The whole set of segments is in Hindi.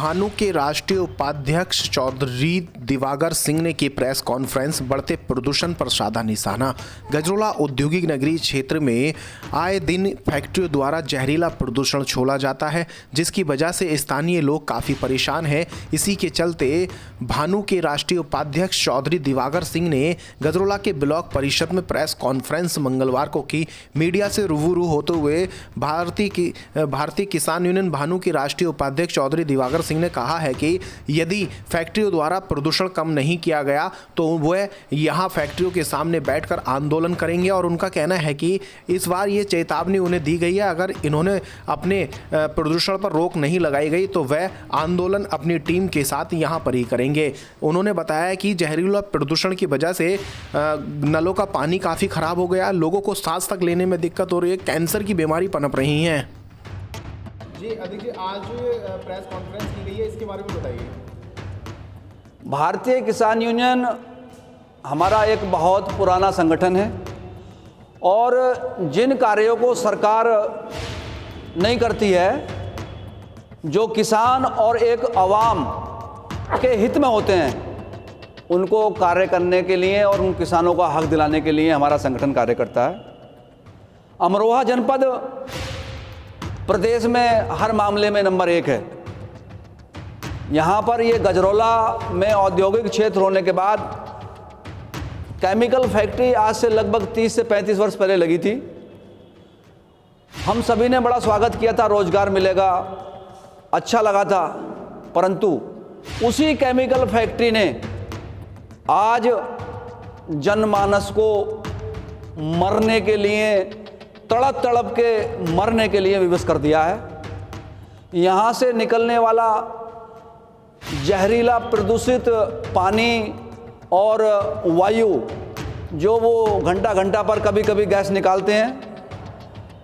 भानु के राष्ट्रीय उपाध्यक्ष चौधरी दिवाकर सिंह ने की प्रेस कॉन्फ्रेंस। बढ़ते प्रदूषण पर साधा निशाना। गजरोला औद्योगिक नगरी क्षेत्र में आए दिन फैक्ट्रियों द्वारा जहरीला प्रदूषण छोड़ा जाता है, जिसकी वजह से स्थानीय लोग काफ़ी परेशान हैं। इसी के चलते भानु के राष्ट्रीय उपाध्यक्ष चौधरी दिवाकर सिंह ने गजरोला के ब्लॉक परिषद में प्रेस कॉन्फ्रेंस मंगलवार को की। मीडिया से रूबरू होते हुए भारतीय किसान यूनियन भानु के राष्ट्रीय उपाध्यक्ष चौधरी दिवाकर सिंह ने कहा है कि यदि फैक्ट्रियों द्वारा प्रदूषण कम नहीं किया गया तो वह यहां फैक्ट्रियों के सामने बैठकर आंदोलन करेंगे। और उनका कहना है कि इस बार ये चेतावनी उन्हें दी गई है, अगर इन्होंने अपने प्रदूषण पर रोक नहीं लगाई गई तो वह आंदोलन अपनी टीम के साथ यहां पर ही करेंगे। उन्होंने बताया कि जहरीला प्रदूषण की वजह से नलों का पानी काफ़ी ख़राब हो गया, लोगों को सांस तक लेने में दिक्कत हो रही है, कैंसर की बीमारी पनप रही है। जी अदिति जी, आज प्रेस कॉन्फ्रेंस की गई है, इसके बारे में बताइए। भारतीय किसान यूनियन हमारा एक बहुत पुराना संगठन है और जिन कार्यों को सरकार नहीं करती है, जो किसान और एक आवाम के हित में होते हैं, उनको कार्य करने के लिए और उन किसानों का हक दिलाने के लिए हमारा संगठन कार्य करता है। अमरोहा जनपद प्रदेश में हर मामले में नंबर 1 है। यहाँ पर ये गजरोला में औद्योगिक क्षेत्र होने के बाद केमिकल फैक्ट्री आज से लगभग 30 से 35 वर्ष पहले लगी थी। हम सभी ने बड़ा स्वागत किया था, रोजगार मिलेगा, अच्छा लगा था, परंतु उसी केमिकल फैक्ट्री ने आज जनमानस को मरने के लिए, तड़प तड़प के मरने के लिए विवश कर दिया है। यहाँ से निकलने वाला जहरीला प्रदूषित पानी और वायु, जो वो घंटा घंटा पर कभी कभी गैस निकालते हैं,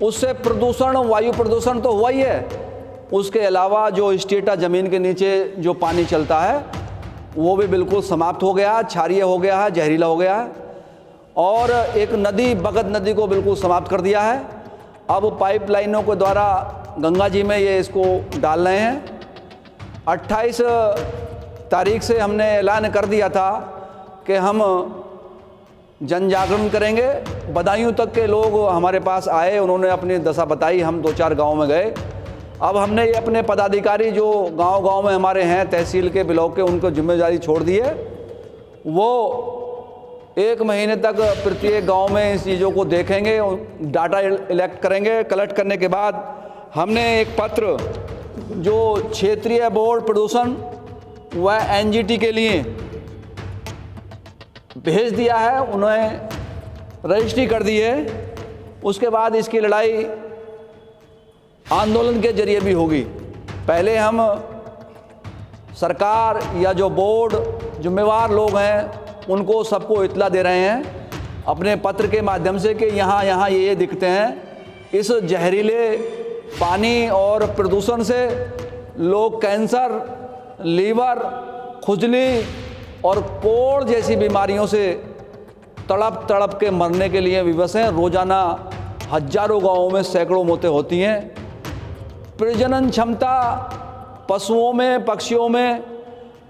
उससे प्रदूषण, वायु प्रदूषण तो हुआ ही है। उसके अलावा जो स्टेटा ज़मीन के नीचे जो पानी चलता है वो भी बिल्कुल समाप्त हो गया, क्षारीय हो गया है, जहरीला हो गया है। और एक नदी, बगद नदी को बिल्कुल समाप्त कर दिया है। अब पाइपलाइनों के द्वारा गंगा जी में ये इसको डाल रहे हैं। 28 तारीख से हमने ऐलान कर दिया था कि हम जन जागरण करेंगे। बदायूं तक के लोग हमारे पास आए, उन्होंने अपनी दशा बताई, हम 2-4 गाँव में गए। अब हमने ये अपने पदाधिकारी जो गांव-गांव में हमारे हैं, तहसील के, ब्लॉक के, उनको जिम्मेदारी छोड़ दी है। वो 1 महीने तक प्रत्येक गांव में इस चीज़ों को देखेंगे, डाटा कलेक्ट करने के बाद हमने एक पत्र जो क्षेत्रीय बोर्ड प्रदूषण व एनजीटी के लिए भेज दिया है, उन्हें रजिस्ट्री कर दी है। उसके बाद इसकी लड़ाई आंदोलन के जरिए भी होगी। पहले हम सरकार या जो बोर्ड जिम्मेवार लोग हैं उनको सबको इत्तला दे रहे हैं अपने पत्र के माध्यम से कि यहाँ ये दिखते हैं। इस जहरीले पानी और प्रदूषण से लोग कैंसर, लीवर, खुजली और कोढ़ जैसी बीमारियों से तड़प तड़प के मरने के लिए विवश हैं। रोजाना हजारों गाँवों में सैकड़ों मौतें होती हैं। प्रजनन क्षमता पशुओं में, पक्षियों में,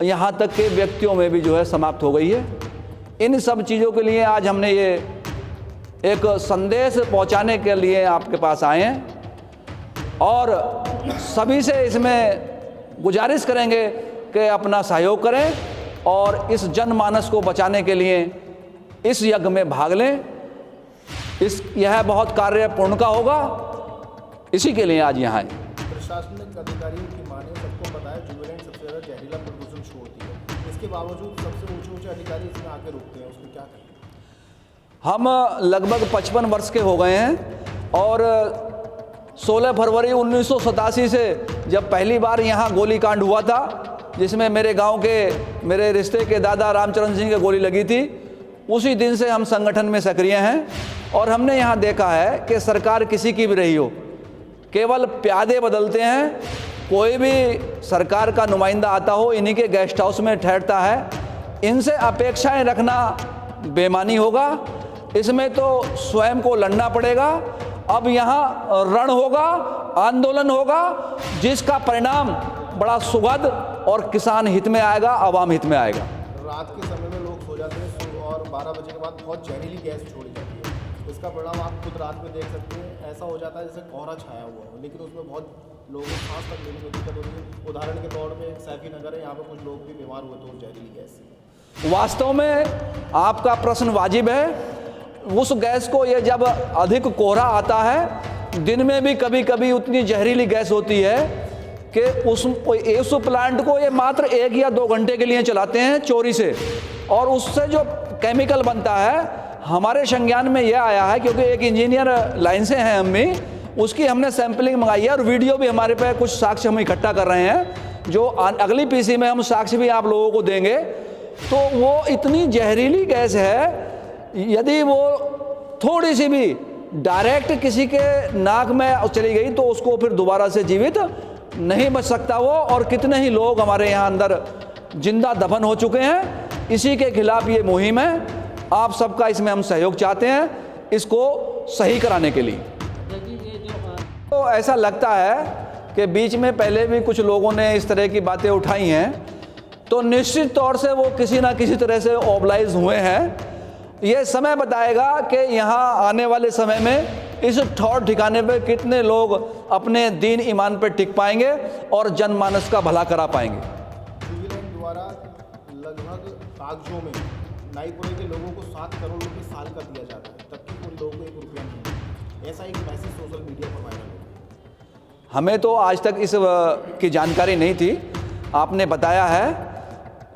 यहाँ तक के व्यक्तियों में भी जो है समाप्त हो गई है। इन सब चीज़ों के लिए आज हमने ये एक संदेश पहुँचाने के लिए आपके पास आए हैं और सभी से इसमें गुजारिश करेंगे कि अपना सहयोग करें और इस जनमानस को बचाने के लिए इस यज्ञ में भाग लें। यह बहुत कार्य पूर्ण का होगा, इसी के लिए आज यहाँ आए। प्रशासनिक अधिकारियों की माने सबको बताया जुबिलेंट सबसे ज़्यादा जहरीला प्रदूषण छोड़ती है, इसके बावजूद सबसे ऊंचे अधिकारी इसमें आके रुकते हैं, उसमें क्या करें? हम लगभग 55 वर्ष के हो गए हैं और 16 फरवरी 1987 से जब पहली बार यहाँ गोलीकांड हुआ था, जिसमें मेरे गांव के, मेरे रिश्ते के दादा रामचरण सिंह की गोली लगी थी, उसी दिन से हम संगठन में सक्रिय हैं। और हमने यहाँ देखा है कि सरकार किसी की भी रही हो, केवल प्यादे बदलते हैं। कोई भी सरकार का नुमाइंदा आता हो, इन्हीं के गेस्ट हाउस में ठहरता है। इनसे अपेक्षाएं रखना बेईमानी होगा। इसमें तो स्वयं को लड़ना पड़ेगा। अब यहाँ रण होगा, आंदोलन होगा, जिसका परिणाम बड़ा सुखद और किसान हित में आएगा, आवाम हित में आएगा। रात के समय में लोग सो जाते हैं और 12 बजे के बाद बहुत जहरीली गैस छोड़ी जाती है। इसका परिणाम आप खुद रात में देख सकते हैं। ऐसा हो जाता है जैसे कोहरा छाया हुआ हो, लेकिन उसमें बहुत लोगों को सांस तक लेने में दिक्कत होती है। उदाहरण के तौर पे सैफी नगर है, यहाँ पर कुछ लोग भी बीमार हुए थे उस जहरीली गैस से। वास्तव में आपका प्रश्न वाजिब है। उस गैस को ये जब अधिक कोहरा आता है, दिन में भी कभी कभी उतनी जहरीली गैस होती है कि उस प्लांट को ये मात्र 1 या 2 घंटे के लिए चलाते हैं चोरी से, और उससे जो केमिकल बनता है हमारे संज्ञान में यह आया है, क्योंकि एक इंजीनियर लाइन से हैं हम भी, उसकी हमने सैंपलिंग मंगाई है और वीडियो भी हमारे पे कुछ साक्ष्य हम इकट्ठा कर रहे हैं, जो अगली पीसी में हम साक्ष्य भी आप लोगों को देंगे। तो वो इतनी जहरीली गैस है, यदि वो थोड़ी सी भी डायरेक्ट किसी के नाक में चली गई तो उसको फिर दोबारा से जीवित नहीं बच सकता वो, और कितने ही लोग हमारे यहाँ अंदर जिंदा दफन हो चुके हैं। इसी के खिलाफ ये मुहिम है। आप सबका इसमें हम सहयोग चाहते हैं, इसको सही कराने के लिए। तो ऐसा लगता है कि बीच में पहले भी कुछ लोगों ने इस तरह की बातें उठाई हैं, तो निश्चित तौर से वो किसी ना किसी तरह से ओबलाइज हुए हैं। ये समय बताएगा कि यहाँ आने वाले समय में इस ठौर ठिकाने पे कितने लोग अपने दीन ईमान पे टिक पाएंगे और जनमानस का भला करा पाएंगे। न्यूजीलैंड द्वारा लगभग कागजों में नाईपुरे के लोगों को 7 करोड़ रुपए साल का दिया जाता है, तब उन लोगों को 1 रुपया नहीं। ऐसा एक मैसेज सोशल मीडिया पर वायरल है। हमें तो आज तक इस की जानकारी नहीं थी, आपने बताया है।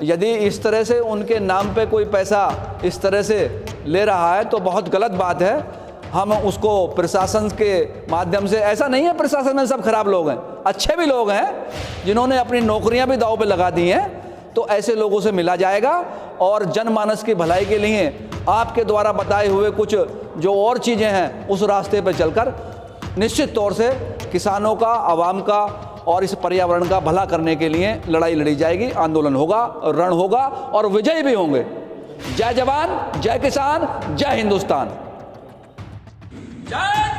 यदि इस तरह से उनके नाम पे कोई पैसा इस तरह से ले रहा है तो बहुत गलत बात है। हम उसको प्रशासन के माध्यम से, ऐसा नहीं है प्रशासन में सब खराब लोग हैं, अच्छे भी लोग हैं जिन्होंने अपनी नौकरियां भी दांव पे लगा दी हैं, तो ऐसे लोगों से मिला जाएगा और जनमानस की भलाई के लिए आपके द्वारा बताए हुए कुछ जो और चीज़ें हैं उस रास्ते पर चलकर निश्चित तौर से किसानों का, आवाम का और इस पर्यावरण का भला करने के लिए लड़ाई लड़ी जाएगी, आंदोलन होगा, रण होगा और विजयी भी होंगे। जय जवान, जय किसान, जय हिंदुस्तान। जय